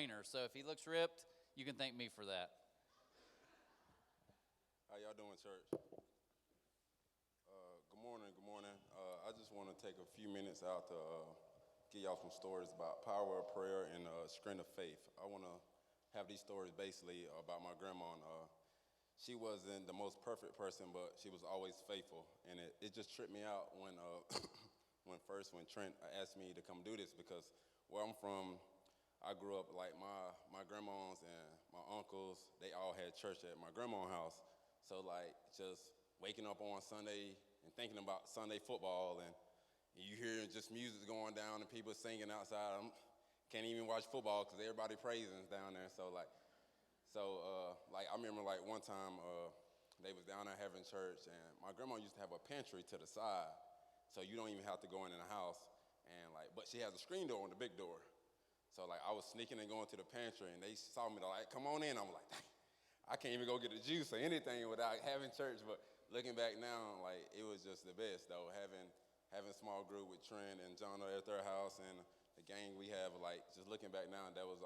trainer. So if he looks ripped, you can thank me for that. How y'all doing, church? Good morning, good morning. I just want to take a few minutes out to give y'all some stories about power of prayer and strength of faith. I want to have these stories basically about my grandma. She wasn't the most perfect person, but she was always faithful. And it just tripped me out when when Trent asked me to come do this, because where I'm from, I grew up like my grandmas and my uncles, they all had church at my grandma's house. So like just waking up on Sunday and thinking about Sunday football, and you hear just music going down and people singing outside. Can't even watch football because everybody praising down there. So I remember like one time they was down there having church, and my grandma used to have a pantry to the side, so you don't even have to go in the house. And but she has a screen door on the big door. So like I was sneaking and going to the pantry, and they saw me, they're like, "Come on in." I'm like, "Dang, I can't even go get the juice or anything without having church." But looking back now, like it was just the best though, having small group with Trent and John at their house and the gang we have. Like just looking back now, that was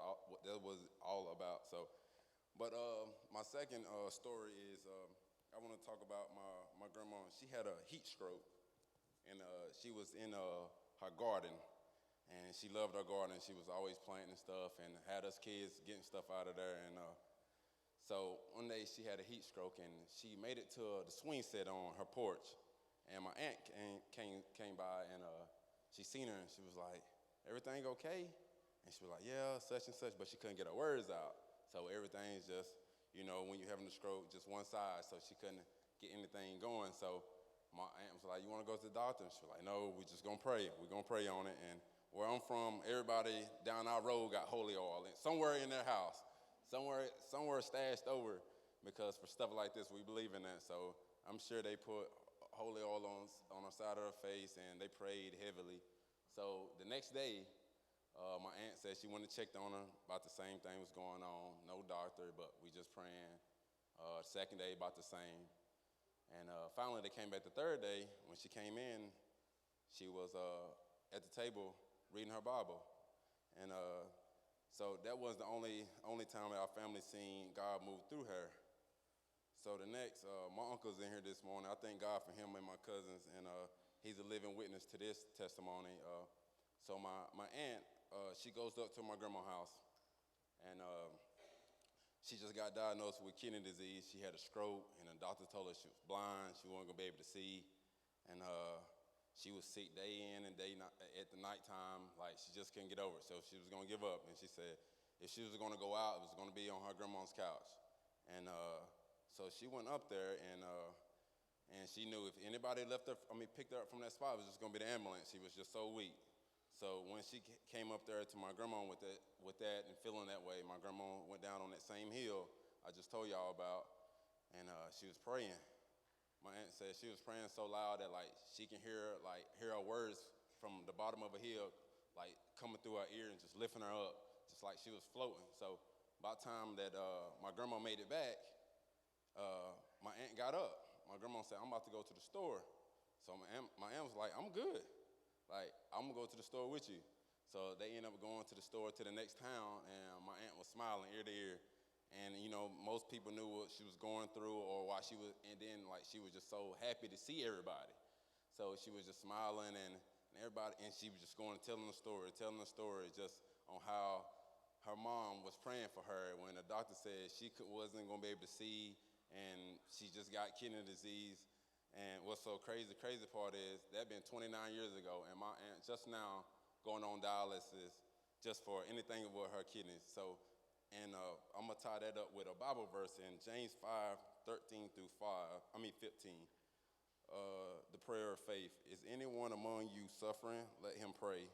all about. So, but my second story is I want to talk about my grandma. She had a heat stroke, and she was in her garden, and she loved her garden. She was always planting stuff and had us kids getting stuff out of there. And so one day she had a heat stroke, and she made it to the swing set on her porch. And my aunt came by, and she seen her, and she was like, "Everything okay?" And she was like, "Yeah, such and such," but she couldn't get her words out. So everything's just, when you're having a stroke, just one side, so she couldn't get anything going. So my aunt was like, "You want to go to the doctor?" And she was like, "No, we're just going to pray. We're going to pray on it." And where I'm from, everybody down our road got holy oil, and somewhere in their house. Somewhere stashed over, because for stuff like this, we believe in that. So I'm sure they put holy oil on the side of her face, and they prayed heavily. So the next day, my aunt said she went and checked on her. About the same thing was going on. No doctor, but we just praying. Second day, about the same. And finally, they came back the third day. When she came in, she was at the table reading her Bible. And so that was the only time that our family seen God move through her. So the next, my uncle's in here this morning. I thank God for him and my cousins, and he's a living witness to this testimony. So my aunt, she goes up to my grandma's house, and she just got diagnosed with kidney disease. She had a stroke, and the doctor told her she was blind. She wasn't going to be able to see, and she was sick day in and day at the nighttime. Like, she just couldn't get over it. So she was going to give up. And she said if she was going to go out, it was going to be on her grandma's couch. And so she went up there, and she knew if anybody picked her up from that spot, it was just going to be the ambulance. She was just so weak. So when she came up there to my grandma with that and feeling that way, my grandma went down on that same hill I just told y'all about, and she was praying. My aunt said she was praying so loud that like she can hear her words from the bottom of a hill, like coming through her ear and just lifting her up, just like she was floating. So by the time that my grandma made it back, my aunt got up. My grandma said, "I'm about to go to the store." So my aunt was like, "I'm good. Like, I'm going to go to the store with you." So they ended up going to the store to the next town, and my aunt was smiling ear to ear. And, most people knew what she was going through or why she was, and then, like, she was just so happy to see everybody. So she was just smiling, and everybody, and she was just going and telling the story just on how her mom was praying for her when the doctor said she wasn't going to be able to see, and she just got kidney disease. And what's so crazy, the crazy part is that been 29 years ago, and my aunt just now going on dialysis just for anything with her kidneys. So, and I'm going to tie that up with a Bible verse in James 5:13 through 15. The prayer of faith. Is anyone among you suffering? Let him pray.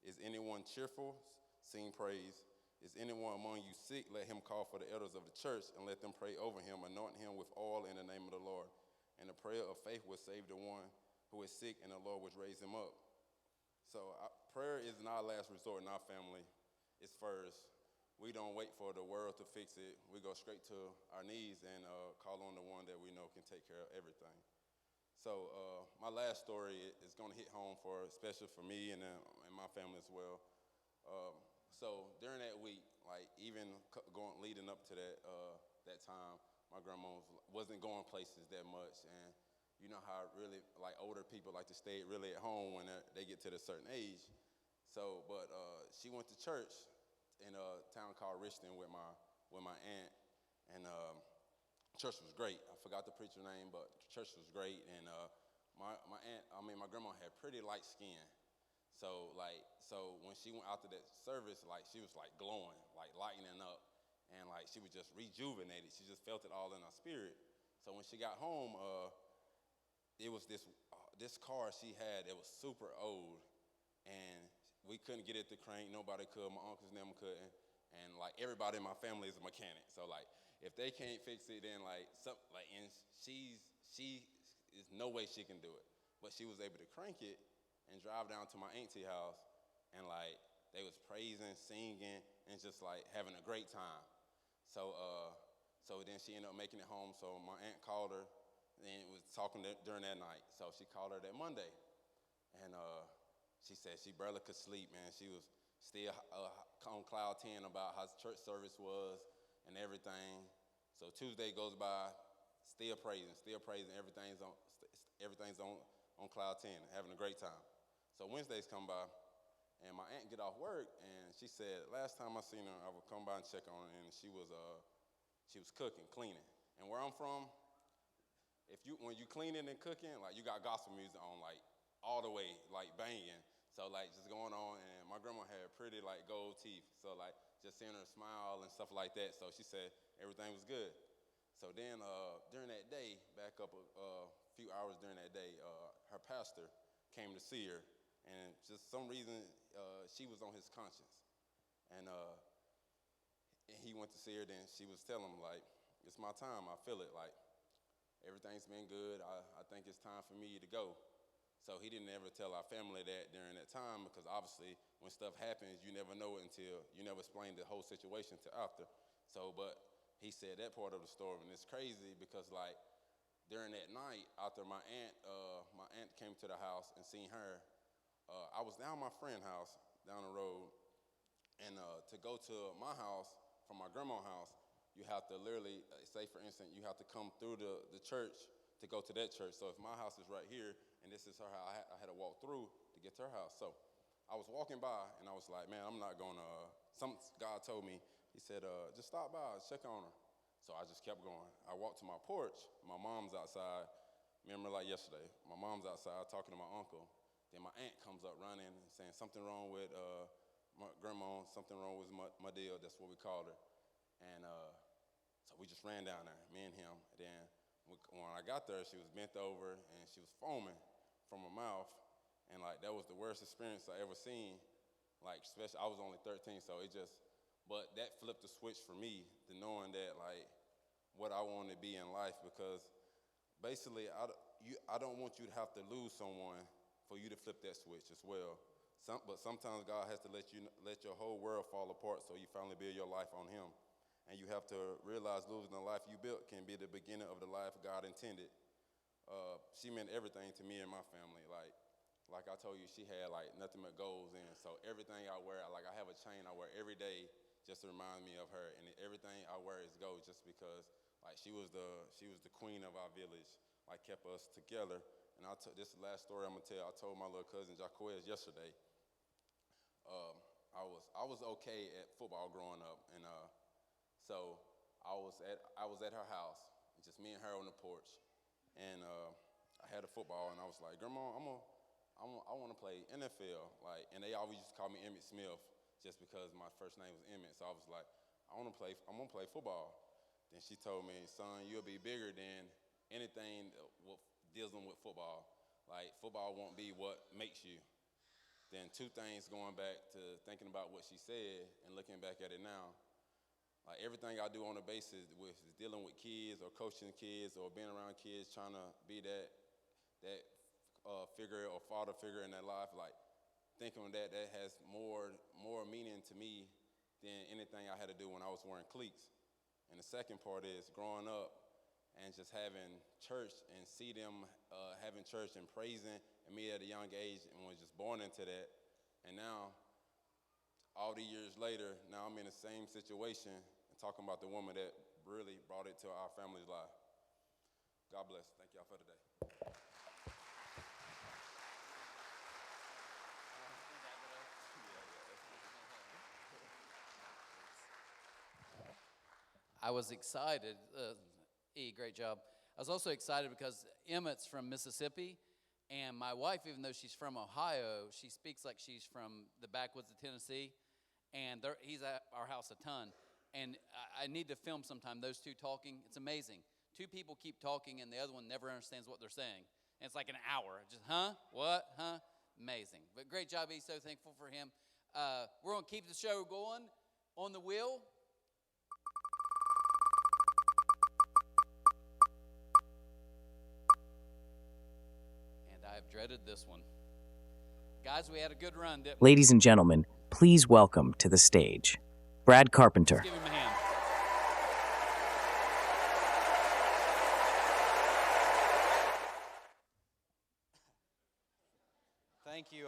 Is anyone cheerful? Sing praise. Is anyone among you sick? Let him call for the elders of the church and let them pray over him, anoint him with oil in the name of the Lord. And the prayer of faith will save the one who is sick, and the Lord will raise him up. So prayer is not our last resort in our family. It's first. We don't wait for the world to fix it. We go straight to our knees and call on the one that we know can take care of everything. So my last story is going to hit home especially for me and my family as well. So during that week, like even leading up to that time, my grandma wasn't going places that much, and you know how really like older people like to stay really at home when they get to a certain age. So, but she went to church in a town called Richton with my aunt, and church was great. I forgot the preacher's name, but church was great. And my grandma had pretty light skin. So when she went out to that service, like she was like glowing, like lightening up, and like she was just rejuvenated. She just felt it all in her spirit. So when she got home, it was this car she had that was super old, and we couldn't get it to crank. Nobody could. My uncles and them couldn't, and like everybody in my family is a mechanic. So like if they can't fix it, then and she is no way she can do it. But she was able to crank it and drive down to my auntie house, and like they was praising, singing, and just like having a great time. So then she ended up making it home. So my aunt called her and was talking during that night. So she called her that Monday, and she said she barely could sleep, man. She was still on cloud 10 about how church service was and everything. So Tuesday goes by, still praising. Everything's on cloud 10, having a great time. So Wednesdays come by, and my aunt get off work, and she said, last time I seen her, I would come by and check on her, and she was cooking, cleaning. And where I'm from, when you cleaning and cooking, like you got gospel music on, like all the way, like banging. So like just going on, and my grandma had pretty like gold teeth. So like just seeing her smile and stuff like that. So she said everything was good. So then during that day, back up a few hours during that day, her pastor came to see her, and just some reason she was on his conscience, and he went to see her. Then she was telling him like, it's my time. I feel it. Like everything's been good. I think it's time for me to go. So he didn't ever tell our family that during that time, because obviously when stuff happens, you never know it until you never explain the whole situation to after. So, but he said that part of the story, and it's crazy because like during that night, after my aunt came to the house and seen her, I was down my friend's house down the road, and to go to my house from my grandma's house, you have to literally, say for instance, you have to come through the church to go to that church. So if my house is right here, and this is her house, I had to walk through to get to her house. So I was walking by, and I was like, man, I'm not going to, God told me, he said, just stop by, check on her. So I just kept going. I walked to my porch. My mom's outside. Remember like yesterday, my mom's outside talking to my uncle. Then my aunt comes up running and saying something wrong with my grandma, something wrong with my deal. That's what we called her. And so we just ran down there, me and him. Then when I got there, she was bent over and she was foaming from her mouth. And like that was the worst experience I ever seen. Like especially, I was only 13, so but that flipped the switch for me to knowing that like what I wanted to be in life, because basically I don't want you to have to lose someone for you to flip that switch as well. But sometimes God has to let your whole world fall apart so you finally build your life on Him. And you have to realize losing the life you built can be the beginning of the life God intended. She meant everything to me and my family. Like I told you, she had like nothing but golds in. So everything I wear, like I have a chain I wear every day just to remind me of her. And everything I wear is gold just because like she was the queen of our village, like kept us together. And this is the last story I'm gonna tell. I told my little cousin Jaquez yesterday. I was okay at football growing up, and so I was at her house, just me and her on the porch, and I had a football, and I was like, Grandma, I want to play NFL, like, and they always used to call me Emmett Smith, just because my first name was Emmett. So I was like, I'm gonna play football. Then she told me, son, you'll be bigger than anything dealing with football. Like football won't be what makes you. Then two things going back to thinking about what she said and looking back at it now. Like everything I do on a basis with is dealing with kids or coaching kids or being around kids, trying to be that figure or father figure in their life. Like thinking that has more meaning to me than anything I had to do when I was wearing cleats. And the second part is growing up and just having church and see them having church and praising, and me at a young age and was just born into that. And now all these years later, now I'm in the same situation and talking about the woman that really brought it to our family's life. God bless. Thank y'all for today. I was excited. Great job. I was also excited because Emmett's from Mississippi, and my wife, even though she's from Ohio, she speaks like she's from the backwoods of Tennessee, and he's at our house a ton. And I need to film sometime those two talking. It's amazing. Two people keep talking, and the other one never understands what they're saying. And it's like an hour. Just, huh? What? Huh? Amazing. But great job, E. So thankful for him. We're going to keep the show going on the wheel. I've dreaded this one. Guys, we had a good run, didn't we? Ladies and gentlemen, please welcome to the stage, Brad Carpenter. Let's give him a hand. Thank you.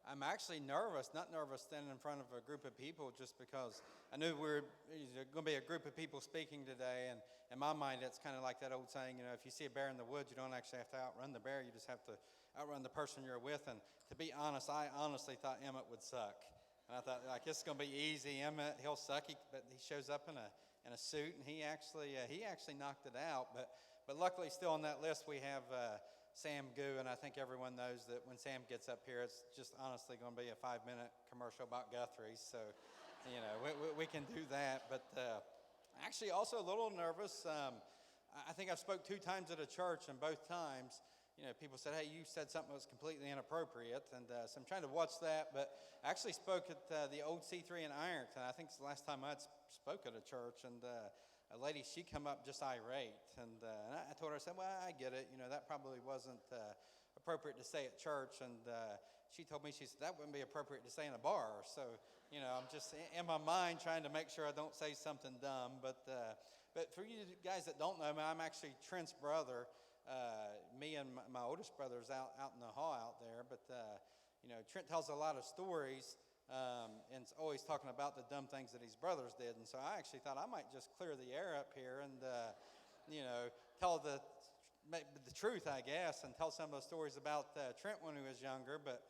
I'm actually nervous, not nervous standing in front of a group of people just because I knew there's going to be a group of people speaking today, and in my mind it's kind of like that old saying, if you see a bear in the woods, you don't actually have to outrun the bear, you just have to outrun the person you're with. And to be honest, I honestly thought Emmett would suck. And I thought, this is going to be easy. Emmett, he'll suck, but he shows up in a suit, and he actually knocked it out. But luckily, still on that list, we have Sam Goo, and I think everyone knows that when Sam gets up here, it's just honestly going to be a 5-minute commercial about Guthrie. So, we can do that. But actually, also a little nervous. I think I've spoke 2 times at a church, and both times, people said, hey, you said something that was completely inappropriate. And so I'm trying to watch that. But I actually spoke at the old C3 in Ironton. I think it's the last time I spoke at a church. And a lady, she come up just irate. And I told her, I said, well, I get it. That probably wasn't appropriate to say at church. And she told me, she said, that wouldn't be appropriate to say in a bar. So, I'm just in my mind trying to make sure I don't say something dumb. But for you guys that don't know me, I'm actually Trent's brother. Me and my oldest brother's out in the hall out there. But, Trent tells a lot of stories. And it's always talking about the dumb things that his brothers did. And so I actually thought I might just clear the air up here and, tell the truth, I guess, and tell some of the stories about Trent when he was younger. But,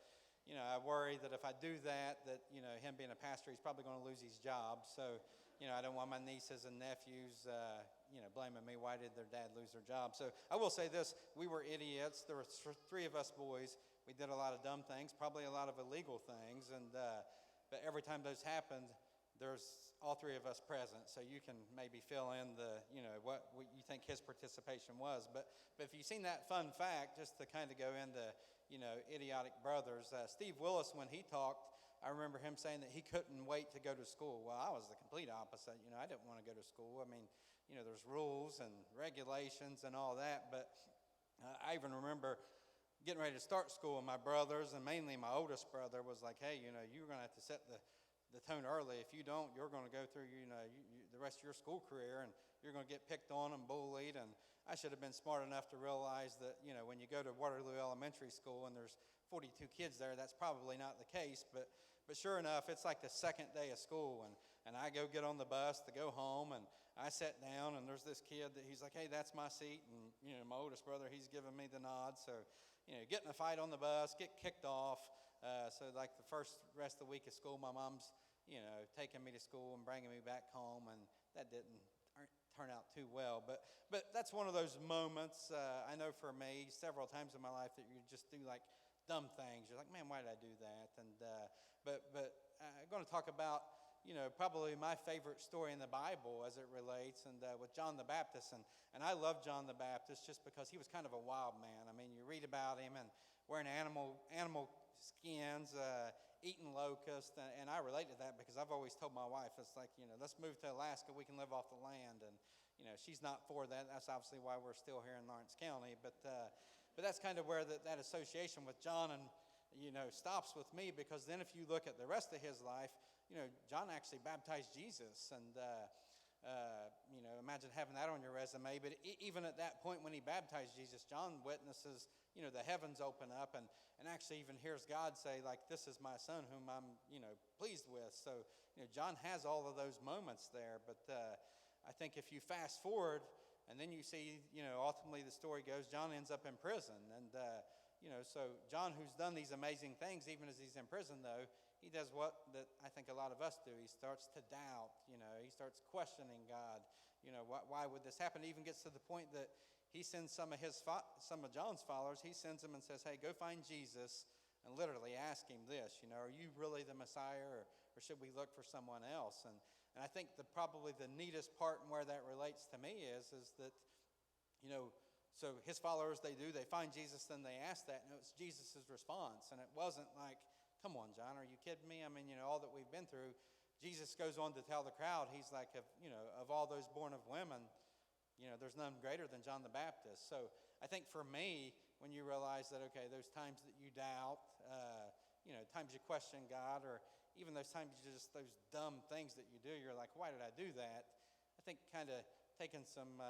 I worry that if I do that, him being a pastor, he's probably going to lose his job. So, I don't want my nieces and nephews, blaming me. Why did their dad lose their job? So I will say this, we were idiots. There were 3 of us boys. We did a lot of dumb things, probably a lot of illegal things, but every time those happened, there's all 3 of us present, so you can maybe fill in what you think his participation was. But if you've seen that fun fact, just to kind of go into, idiotic brothers, Steve Willis, when he talked, I remember him saying that he couldn't wait to go to school. Well, I was the complete opposite. I didn't want to go to school. I mean, there's rules and regulations and all that, but I even remember getting ready to start school, and my brothers, and mainly my oldest brother, was like, hey, you're going to have to set the tone early. If you don't, you're going to go through, the rest of your school career, and you're going to get picked on and bullied. And I should have been smart enough to realize that, when you go to Waterloo Elementary School and there's 42 kids there, that's probably not the case. But sure enough, it's like the second day of school, and I go get on the bus to go home, and I sat down, and there's this kid that he's like, hey, that's my seat. And, my oldest brother, he's giving me the nod. So, get in a fight on the bus, get kicked off. So like the rest of the week of school, my mom's, taking me to school and bringing me back home, and that didn't turn out too well. But that's one of those moments, I know for me, several times in my life that you just do like dumb things. You're like, man, why did I do that? And but I'm going to talk about, probably my favorite story in the Bible as it relates, and with John the Baptist. And I love John the Baptist just because he was kind of a wild man. I mean, you read about him and wearing animal skins, eating locusts, and I relate to that because I've always told my wife, it's like, let's move to Alaska, we can live off the land. And, she's not for that. That's obviously why we're still here in Lawrence County. But that's kind of where that association with John and, stops with me, because then if you look at the rest of his life, John actually baptized Jesus. And Imagine having that on your resume. But even at that point when he baptized Jesus, John witnesses, the heavens open up and actually even hears God say, like, this is my son whom I'm, pleased with. So, John has all of those moments there. But I think if you fast forward and then you see, ultimately the story goes, John ends up in prison. And, so John, who's done these amazing things, even as he's in prison, though, he does what that I think a lot of us do. He starts to doubt, he starts questioning God. Why would this happen? It even gets to the point that he sends some of John's followers, he sends them and says, hey, go find Jesus and literally ask him this, are you really the Messiah, or should we look for someone else? And I think probably the neatest part and where that relates to me is that, so his followers, they find Jesus, then they ask that, and it was Jesus' response. And it wasn't like, come on, John, are you kidding me? I mean, all that we've been through. Jesus goes on to tell the crowd, he's like, of all those born of women, there's none greater than John the Baptist. So I think for me, when you realize that, okay, those times that you doubt, times you question God, or even those times those dumb things that you do, you're like, why did I do that? I think kind of taking some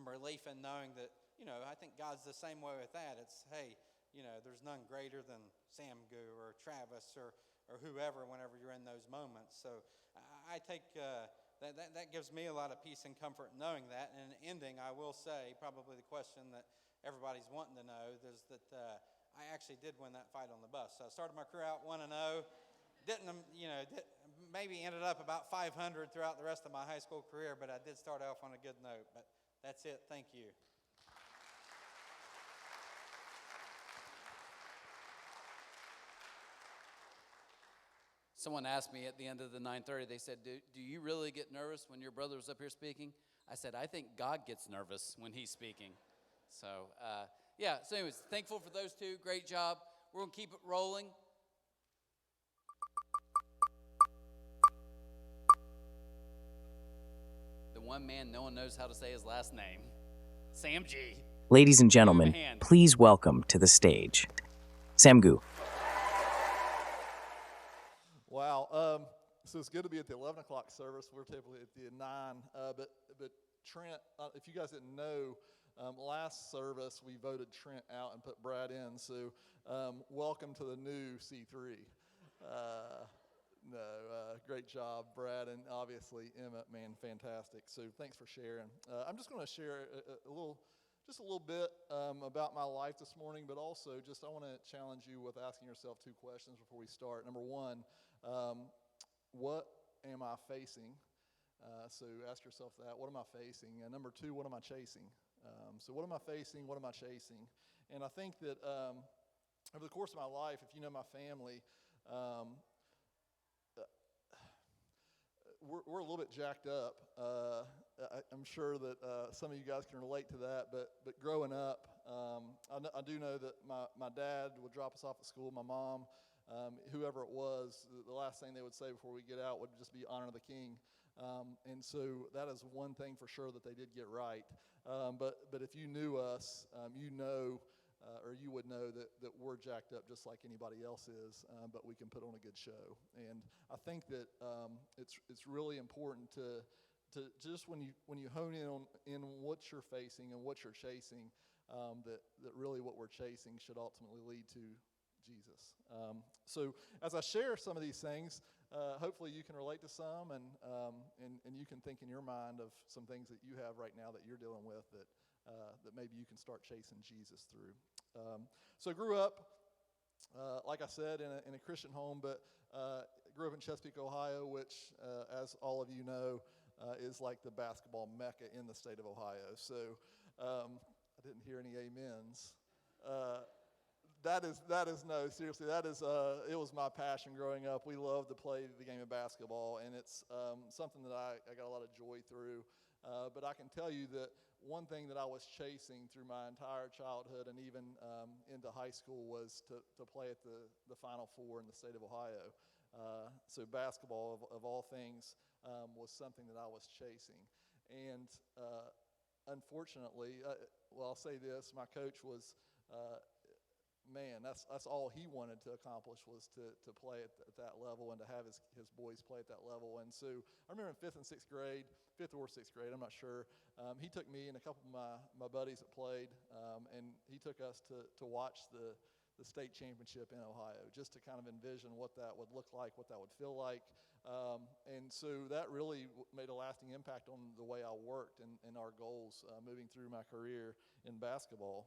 relief in knowing that, I think God's the same way with that. It's, hey, there's none greater than Sam Gu or Travis or whoever whenever you're in those moments. So I take that gives me a lot of peace and comfort knowing that. And in ending, I will say probably the question that everybody's wanting to know is that I actually did win that fight on the bus. So I started my career out 1-0. Maybe ended up about 500 throughout the rest of my high school career, but I did start off on a good note. But that's it. Thank you. Someone asked me at the end of the 9:30, they said, do you really get nervous when your brother was up here speaking? I said, I think God gets nervous when he's speaking. So, so anyways, thankful for those two. Great job. We're going to keep it rolling. The one man no one knows how to say his last name, Sam G. Ladies and gentlemen, please welcome to the stage, Samgu. Wow. So it's good to be at the 11 o'clock service. We're typically at the 9. But Trent, if you guys didn't know, last service we voted Trent out and put Brad in. So welcome to the new C3. Great job, Brad, and obviously Emmett, man, fantastic. So thanks for sharing. I'm just going to share a little bit about my life this morning, but also I want to challenge you with asking yourself two questions before we start. Number one, what am I facing? So ask yourself that. What am I facing? And number two, what am I chasing? So what am I facing? What am I chasing? And I think that over the course of my life, if you know my family, we're a little bit jacked up. I'm sure that some of you guys can relate to that. But growing up, I do know that my dad would drop us off at school. My mom, whoever it was, the last thing they would say before we get out would just be honor the king. And so that is one thing for sure that they did get right. But if you knew us, you know, or you would know that we're jacked up just like anybody else is, but we can put on a good show. And I think that it's really important to just when you hone in what you're facing and what you're chasing, that really what we're chasing should ultimately lead to Jesus. So as I share some of these things, hopefully you can relate to some, and you can think in your mind of some things that you have right now that you're dealing with that maybe you can start chasing Jesus through. So I grew up, like I said, in a Christian home, but grew up in Chesapeake, Ohio, which, as all of you know, is like the basketball mecca in the state of Ohio. So I didn't hear any amens. That is no, seriously, it was my passion growing up. We loved to play the game of basketball, and it's something that I got a lot of joy through. But I can tell you that one thing that I was chasing through my entire childhood and even into high school was to play at the Final Four in the state of Ohio. So basketball, of all things, was something that I was chasing. And unfortunately, I'll say this, my coach was man, that's all he wanted to accomplish was to play at that level and to have his boys play at that level. And so I remember in fifth or sixth grade, I'm not sure, he took me and a couple of my buddies that played, and he took us to watch the state championship in Ohio, just to kind of envision what that would look like, what that would feel like. And so that really made a lasting impact on the way I worked and our goals moving through my career in basketball.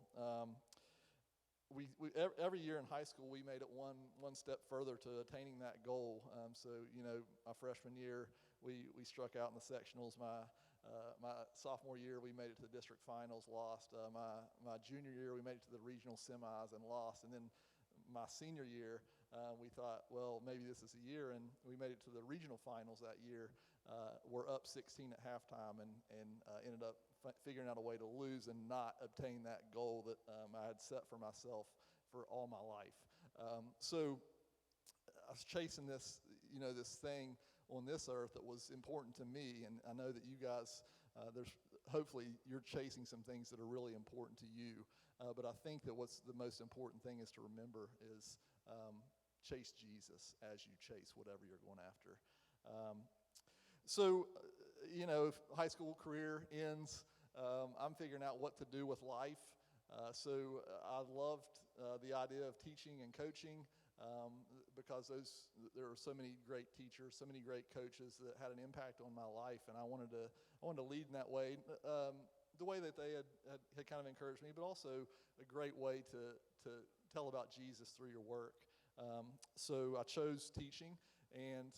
Every year in high school, we made it one step further to attaining that goal. So, my freshman year, we struck out in the sectionals. My sophomore year, we made it to the district finals, lost. My junior year, we made it to the regional semis and lost. And then my senior year, we thought, well, maybe this is a year, and we made it to the regional finals that year. We're up 16 at halftime and ended up figuring out a way to lose and not obtain that goal that I had set for myself for all my life. So I was chasing this thing on this earth that was important to me, and I know that you guys, hopefully you're chasing some things that are really important to you. But I think that what's the most important thing is to remember is chase Jesus as you chase whatever you're going after. So, high school career ends. I'm figuring out what to do with life. So I loved the idea of teaching and coaching because there are so many great teachers, so many great coaches that had an impact on my life, and I wanted to lead in that way. The way that they had kind of encouraged me, but also a great way to tell about Jesus through your work. So I chose teaching, and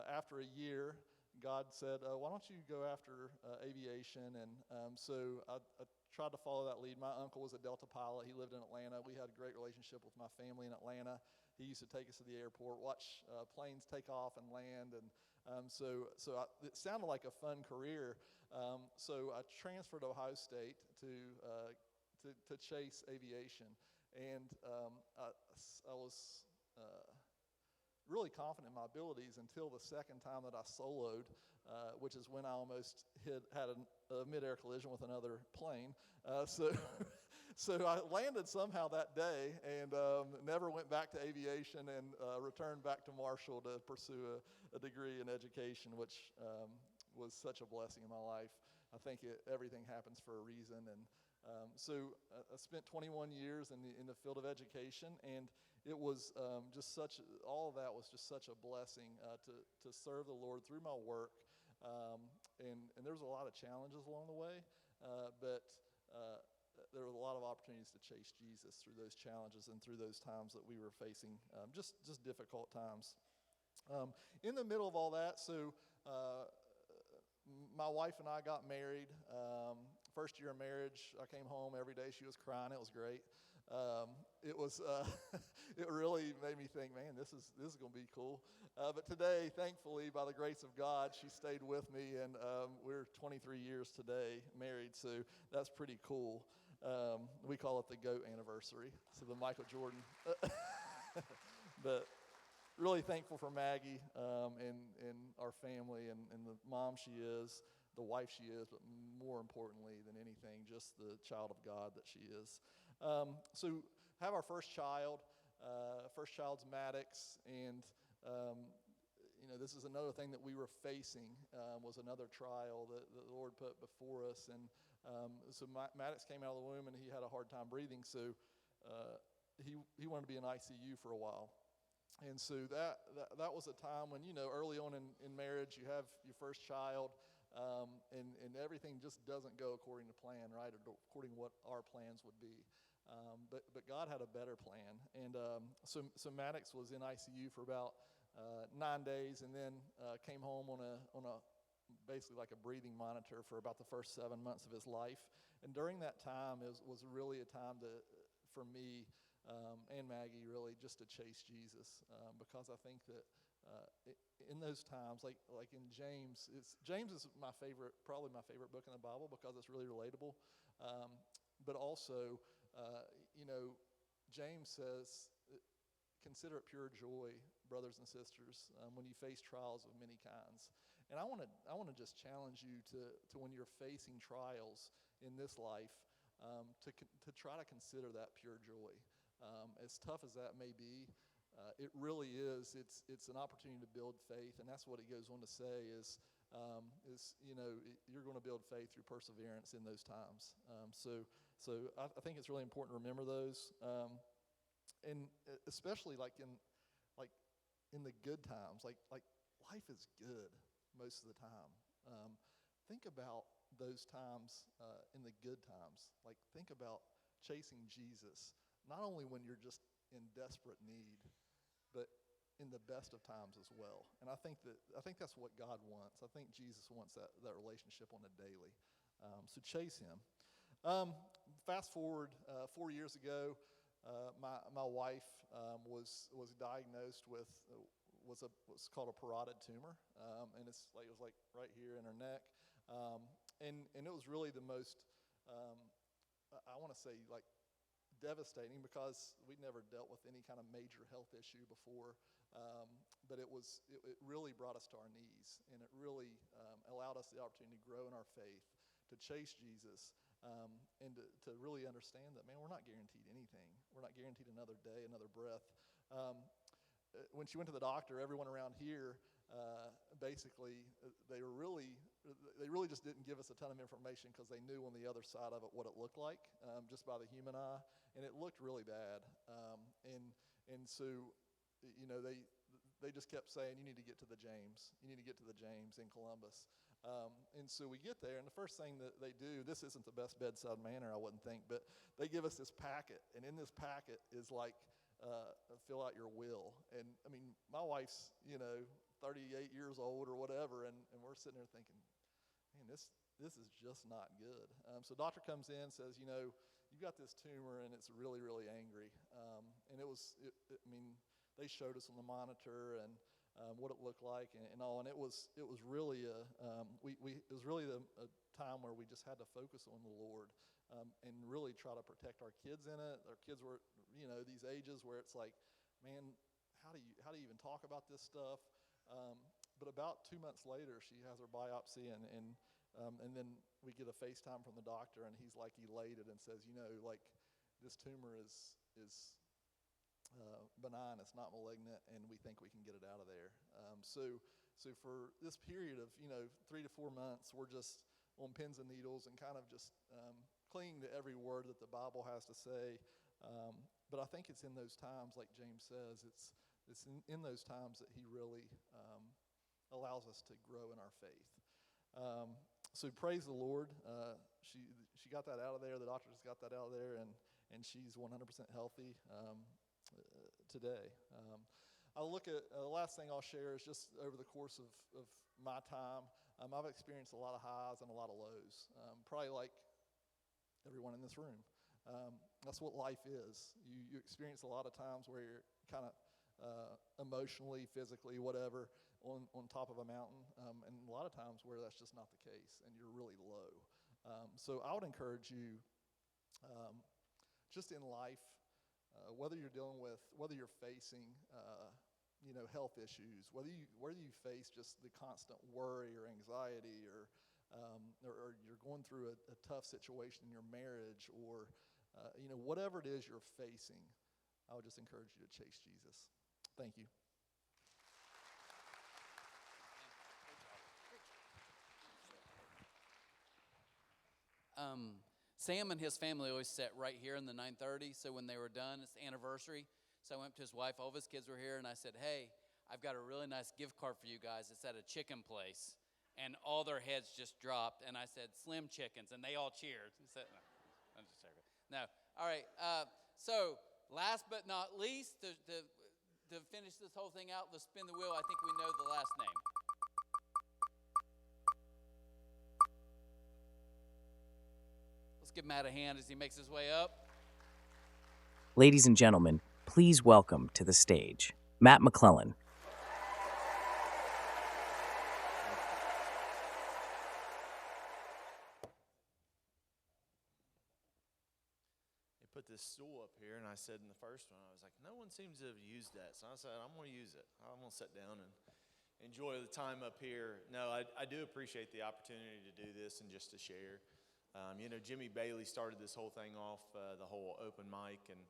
after a year, God said, why don't you go after aviation? And so I tried to follow that lead. My uncle was a Delta pilot. He lived in Atlanta. We had a great relationship with my family in Atlanta. He used to take us to the airport, watch planes take off and land. And it sounded like a fun career. So I transferred to Ohio State to chase aviation. And I was really confident in my abilities until the second time that I soloed, which is when I almost had a mid-air collision with another plane. So I landed somehow that day and never went back to aviation and returned back to Marshall to pursue a degree in education, which was such a blessing in my life. I think everything happens for a reason. And so I spent 21 years in the field of education, and it was all of that was just such a blessing to serve the Lord through my work. And there's a lot of challenges along the way, but there were a lot of opportunities to chase Jesus through those challenges and through those times that we were facing, just difficult times. In the middle of all that, so my wife and I got married. First year of marriage, I came home every day. She was crying. It was great. It really made me think, man, this is going to be cool. But today, thankfully, by the grace of God, she stayed with me, and we're 23 years today married, so that's pretty cool. We call it the GOAT anniversary, so the Michael Jordan. But really thankful for Maggie and our family and the mom she is, the wife she is, but more importantly than anything, just the child of God that she is. So have our first child. First child's Maddox, and this is another thing that we were facing, was another trial that the Lord put before us. And so Maddox came out of the womb, and he had a hard time breathing, so he wanted to be in ICU for a while. And so that was a time when, early on in marriage, you have your first child, and everything just doesn't go according to plan, right, or according to what our plans would be. But God had a better plan. And so Maddox was in ICU for about 9 days, and then came home on a basically like a breathing monitor for about the first 7 months of his life. And during that time was really a time for me and Maggie really just to chase Jesus, because I think that in those times, like in James is probably my favorite book in the Bible because it's really relatable. But also, James says, consider it pure joy, brothers and sisters, when you face trials of many kinds. And I want to just challenge you to when you're facing trials in this life, to try to consider that pure joy. As tough as that may be, it really is. It's an opportunity to build faith, and that's what he goes on to say is you're going to build faith through perseverance in those times. So I think it's really important to remember those, and especially like in the good times, like life is good most of the time. Think about those times in the good times. Like think about chasing Jesus, not only when you're just in desperate need, but in the best of times as well. And I think that's what God wants. I think Jesus wants that relationship on a daily. So chase him. Fast forward 4 years ago, my wife was diagnosed with what's called a parotid tumor, and it was like right here in her neck, and it was really the most I want to say like devastating because we'd never dealt with any kind of major health issue before, but it really brought us to our knees, and it really allowed us the opportunity to grow in our faith, to chase Jesus, and to really understand that, man, we're not guaranteed anything. We're not guaranteed another day, another breath. When she went to the doctor, everyone around here basically they really just didn't give us a ton of information because they knew on the other side of it what it looked like, just by the human eye, and it looked really bad. And so, they just kept saying, you need to get to the James. You need to get to the James in Columbus. And so we get there, and the first thing that they do, this isn't the best bedside manner, I wouldn't think, but they give us this packet, and in this packet is like, fill out your will. And I mean, my wife's 38 years old or whatever, and we're sitting there thinking, man, this is just not good. So doctor comes in, says, you got this tumor and it's really, really angry. And they showed us on the monitor and what it looked like and all, and it was really a time where we just had to focus on the Lord. And really try to protect our kids in it. Our kids were, these ages where it's like, man, how do you even talk about this stuff? But about 2 months later, she has her biopsy, and then we get a FaceTime from the doctor, and he's like elated and says, this tumor is benign, it's not malignant, and we think we can get it out of there. So for this period of 3 to 4 months, we're just on pins and needles and kind of just clinging to every word that the Bible has to say. But I think it's in those times, like James says, it's in those times that he really allows us to grow in our faith. So praise the Lord. She got that out of there. The doctor just got that out of there, and she's 100% healthy today. I'll look at the last thing I'll share is just over the course of my time, I've experienced a lot of highs and a lot of lows, probably like everyone in this room. That's what life is. You experience a lot of times where you're kind of emotionally, physically, whatever, on top of a mountain, and a lot of times where that's just not the case, and you're really low. So I would encourage you, just in life, whether you're facing health issues, whether you face just the constant worry or anxiety, or you're going through a tough situation in your marriage, or whatever it is you're facing, I would just encourage you to chase Jesus. Thank you. Sam and his family always sat right here in the 930, so when they were done, it's the anniversary. So I went up to his wife, all of his kids were here, and I said, hey, I've got a really nice gift card for you guys. It's at a chicken place. And all their heads just dropped, and I said, Slim Chickens, and they all cheered. Said, no, I'm just joking. No. All right, so last but not least, to finish this whole thing out, let's spin the wheel. I think we know the last name. Let's give Matt a hand as he makes his way up. Ladies and gentlemen, please welcome to the stage Matt McClellan. They put this stool up here, and I said in the first one, I was like, no one seems to have used that. So I said, I'm going to use it. I'm going to sit down and enjoy the time up here. No, I do appreciate the opportunity to do this and just to share. Jimmy Bailey started this whole thing off, the whole open mic, and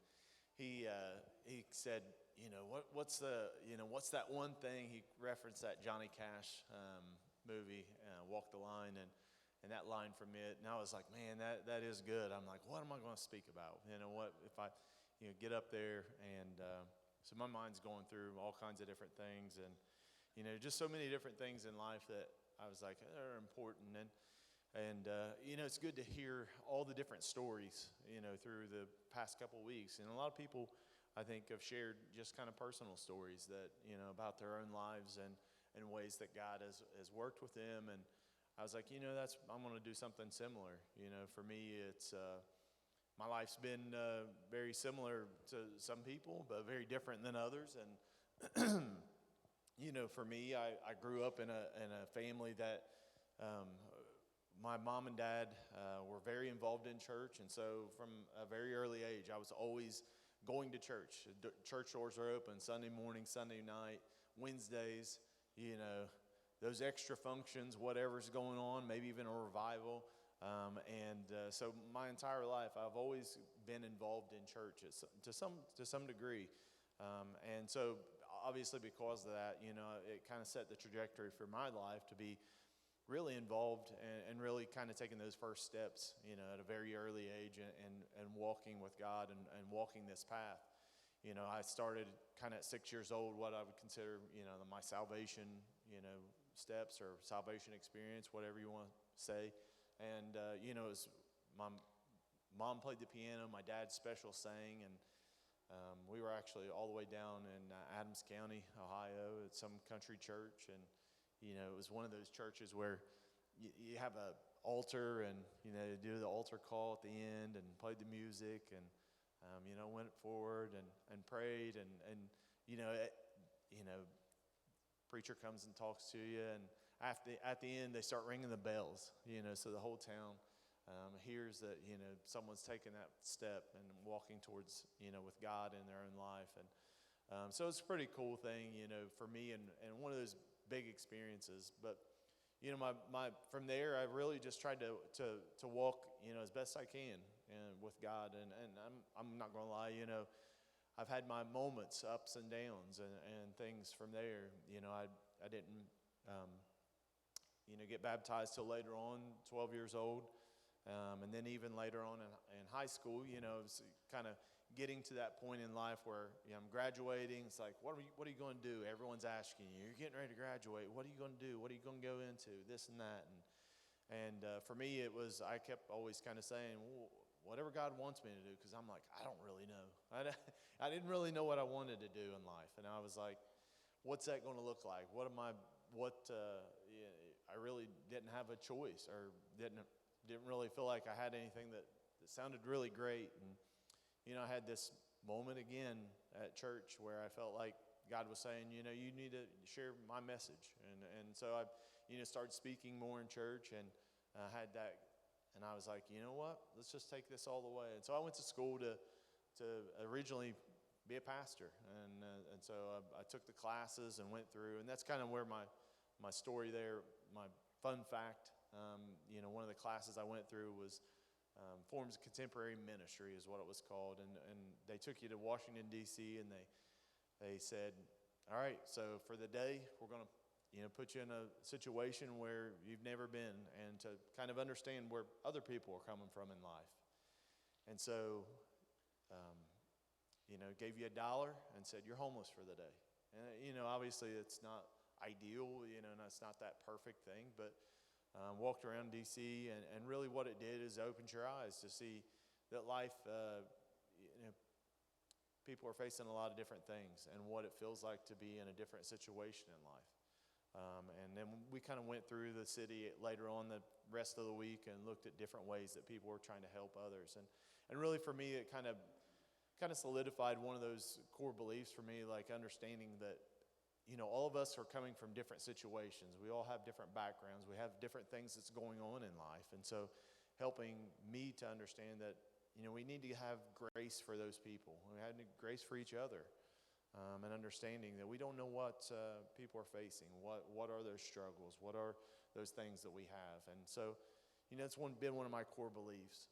he said, what's that one thing? He referenced that Johnny Cash movie, Walk the Line, and that line from it. And I was like, man, that is good. I'm like, what am I going to speak about? What if I get up there? And so my mind's going through all kinds of different things, and just so many different things in life that I was like, they're important. And it's good to hear all the different stories, through the past couple weeks. And a lot of people, I think, have shared just kind of personal stories that, about their own lives and ways that God has worked with them. And I was like, I'm going to do something similar. For me, it's my life's been very similar to some people, but very different than others. And for me, I grew up in a family that my mom and dad were very involved in church, and so from a very early age, I was always going to church. Church doors are open Sunday morning, Sunday night, Wednesdays, those extra functions, whatever's going on, maybe even a revival. So my entire life, I've always been involved in church to some degree. And so obviously because of that, it kind of set the trajectory for my life to be really involved and really kind of taking those first steps, at a very early age and walking with God and walking this path. I started kind of at 6 years old, what I would consider, my salvation, steps or salvation experience, whatever you want to say. And, it was my mom played the piano, my dad special sang, and we were actually all the way down in Adams County, Ohio, at some country church, and it was one of those churches where you have an altar and, do the altar call at the end and played the music and, went forward and prayed and preacher comes and talks to you, and at the end they start ringing the bells, so the whole town hears that, someone's taking that step and walking towards, with God in their own life. And so it's a pretty cool thing, for me and one of those big experiences. But my from there I really just tried to walk as best I can with God, and I'm not gonna lie, I've had my moments, ups and downs, and things from there. I didn't get baptized till later on, 12 years old, and then even later on in high school, it was kind of getting to that point in life where I'm graduating. It's like, what are you going to do? Everyone's asking you. You're getting ready to graduate. What are you going to do? What are you going to go into? This and that. And for me, it was, I kept always kind of saying, well, whatever God wants me to do, because I'm like, I don't really know. I didn't really know what I wanted to do in life, and I was like, what's that going to look like? I really didn't have a choice, or didn't really feel like I had anything that sounded really great. And I had this moment again at church where I felt like God was saying, you need to share my message. And so I, started speaking more in church, and I had that, and I was like, you know what, let's just take this all the way. And so I went to school to originally be a pastor. And so I took the classes and went through, and that's kind of where my story there, my fun fact, one of the classes I went through was Forms of Contemporary Ministry is what it was called, and they took you to Washington, D.C., and they said, all right, so for the day, we're going to put you in a situation where you've never been, and to kind of understand where other people are coming from in life. And so, gave you $1 and said, you're homeless for the day. And, obviously it's not ideal, and it's not that perfect thing, but walked around D.C., and really what it did is opened your eyes to see that life, people are facing a lot of different things, and what it feels like to be in a different situation in life. And then we kind of went through the city later on the rest of the week and looked at different ways that people were trying to help others. And really for me, it kind of solidified one of those core beliefs for me, like understanding that all of us are coming from different situations. We all have different backgrounds. We have different things that's going on in life. And so helping me to understand that, we need to have grace for those people. We have grace for each other, and understanding that we don't know what people are facing. What are those struggles? What are those things that we have? And so, it's been one of my core beliefs.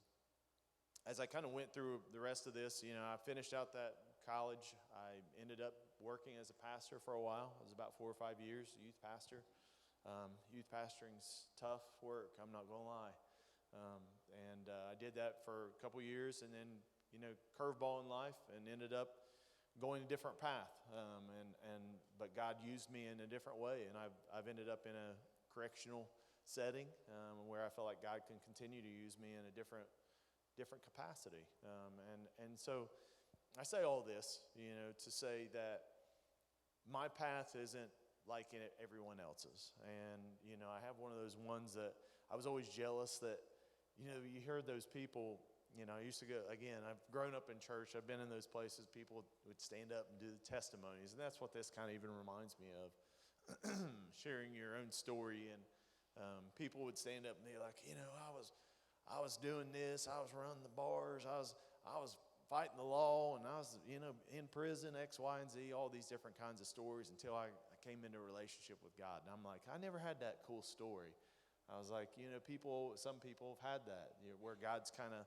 as I kind of went through the rest of this, I finished out that college. I ended up working as a pastor for a while. It was about 4 or 5 years, youth pastor. Youth pastoring's tough work, I'm not going to lie. I did that for a couple years, and then, curveball in life, and ended up going a different path. But God used me in a different way, and I've ended up in a correctional setting where I feel like God can continue to use me in a different capacity. So I say all this, to say that my path isn't like everyone else's. And, I have one of those ones that I was always jealous that, you heard those people, I used to go, again, I've grown up in church. I've been in those places. People would stand up and do the testimonies. And that's what this kind of even reminds me of, sharing your own story. And people would stand up and be like, I was doing this. I was running the bars. I was fighting the law, and I was, in prison, X, Y, and Z, all these different kinds of stories until I came into a relationship with God. And I'm like, I never had that cool story. I was like, some people have had that, where God's kind of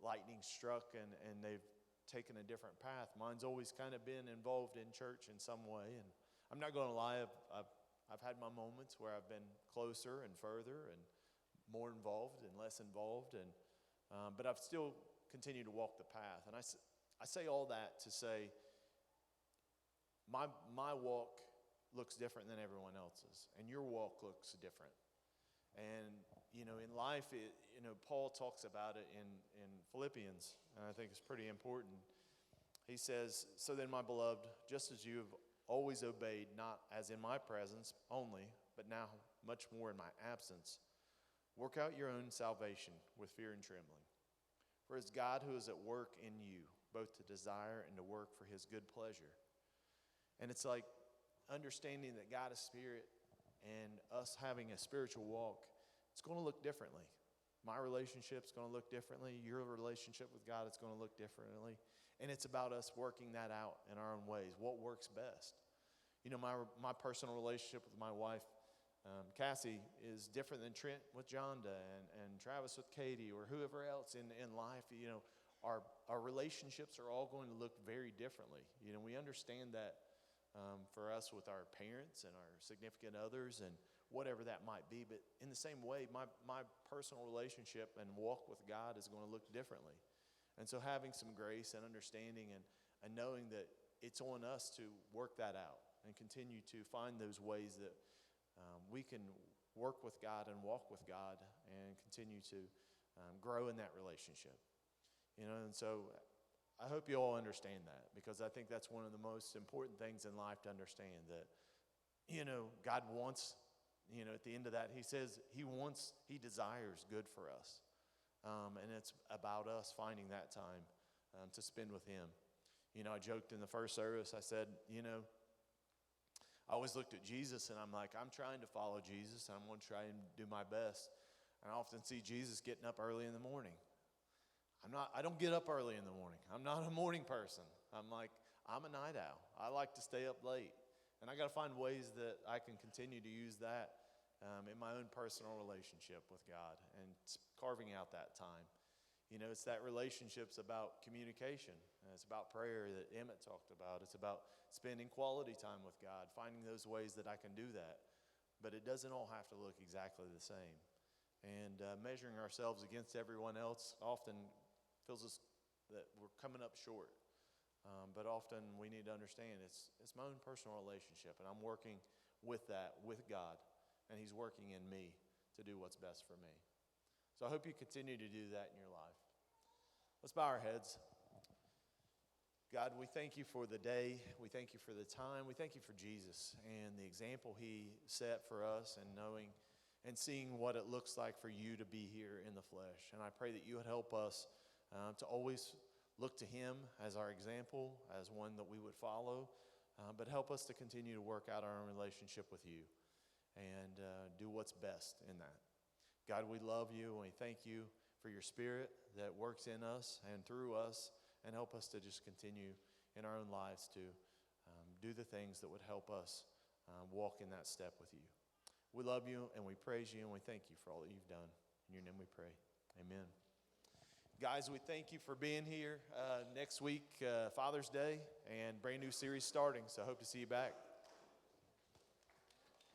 lightning struck and they've taken a different path. Mine's always kind of been involved in church in some way. And I'm not going to lie, I've had my moments where I've been closer and further and more involved and less involved. But I've still continued to walk the path. And I say all that to say my walk looks different than everyone else's, and your walk looks different. And, in life, Paul talks about it in Philippians, and I think it's pretty important. He says, "So then, my beloved, just as you have always obeyed, not as in my presence only, but now much more in my absence, work out your own salvation with fear and trembling. For it's God who is at work in you, both to desire and to work for his good pleasure." And it's like understanding that God is spirit, and us having a spiritual walk, it's going to look differently. My relationship's going to look differently. Your relationship with God is going to look differently. And it's about us working that out in our own ways. What works best? My personal relationship with my wife, Cassie, is different than Trent with Jonda and Travis with Katie, or whoever else in life. Our relationships are all going to look very differently. We understand that for us with our parents and our significant others and whatever that might be. But in the same way, my personal relationship and walk with God is going to look differently. And so having some grace and understanding and knowing that it's on us to work that out and continue to find those ways that we can work with God and walk with God and continue to grow in that relationship. And so I hope you all understand that, because I think that's one of the most important things in life to understand, that, God wants, at the end of that, he says he desires good for us. And it's about us finding that time to spend with him. I joked in the first service, I said, I always looked at Jesus and I'm like, I'm trying to follow Jesus and I'm going to try and do my best. And I often see Jesus getting up early in the morning. I don't get up early in the morning. I'm not a morning person. I'm a night owl. I like to stay up late. And I got to find ways that I can continue to use that in my own personal relationship with God and carving out that time. It's that relationship's about communication. And it's about prayer that Emmett talked about. It's about spending quality time with God, finding those ways that I can do that. But it doesn't all have to look exactly the same. And measuring ourselves against everyone else often feels that we're coming up short. But often we need to understand it's my own personal relationship, and I'm working with that, with God, and he's working in me to do what's best for me. So I hope you continue to do that in your life. Let's bow our heads. God, we thank you for the day. We thank you for the time. We thank you for Jesus and the example he set for us, and knowing and seeing what it looks like for you to be here in the flesh. And I pray that you would help us to always look to him as our example, as one that we would follow, but help us to continue to work out our own relationship with you and do what's best in that. God, we love you, and we thank you for your spirit that works in us and through us, and help us to just continue in our own lives to do the things that would help us walk in that step with you. We love you, and we praise you, and we thank you for all that you've done. In your name we pray. Amen. Guys, we thank you for being here. Next week, Father's Day, and brand new series starting, so I hope to see you back.